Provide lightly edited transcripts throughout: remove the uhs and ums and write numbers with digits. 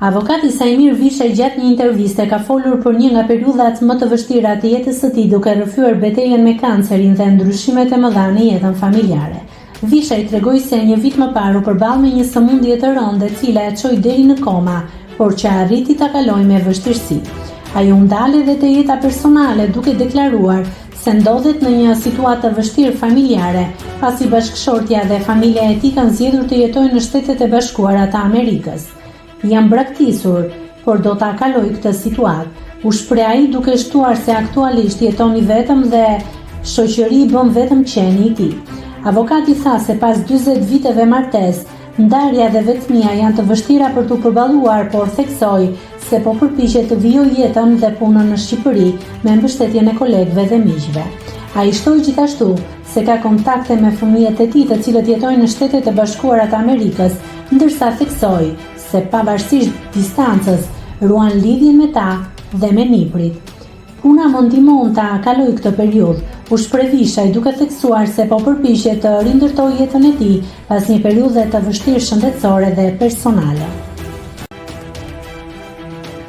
Avokati Sajmir Vishaj gjatë një interviste ka folur për një nga periudhat më të vështira të jetës së tij, duke rrëfyer betejën me kancerin dhe ndryshimet e mëdha në jetën familjare. Vishaj tregoi se një vit më parë u përball me një sëmundje të rëndë e cila e çoi deri në koma, por që arriti ta kalojë me vështirësi. Ai u ndale dhe te jeta personale duke deklaruar se ndodhet në një situatë të vështirë familjare, pasi bashkëshortja dhe familja e tij kanë zgjedhur të jetojnë në Shtetet e Bashkuara të Amerikës. Jam braktisur, por do ta kaloj këtë situatë, u shpreh ai duke shtuar se aktualisht jeton i vetëm dhe shoqëri i bën vetëm qeni i tij. Avokati tha se pas 40 viteve martesë, ndarja dhe vetmia janë të vështira për t'u përballuar, por theksoi se po përpiqet të vijojë jetën dhe punën në Shqipëri me mbështetjen e kolegëve dhe miqve. Ai shtoi gjithashtu se ka kontakte me fëmijët e tij të cilët jetojnë në Shtetet e Bashkuara të Amerikës, ndërsa theksoi se pavarësisht distancës ruan lidhjen me ta dhe me niprit. Puna më ndihmon ta kaloj këtë periudhë, u shpreh Vishaj duke theksuar se po përpiqet të rindërtojë jetën e tij pas një periudhe të vështirë shëndetësore dhe personale.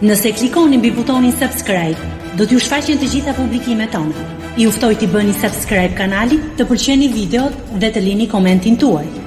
Nëse klikoni mbi butonin subscribe, do t'ju shfaqen të gjitha publikimet tona. Ju ftoj t'i bëni subscribe kanalit, të pëlqeni videot dhe të lini komentin tuaj.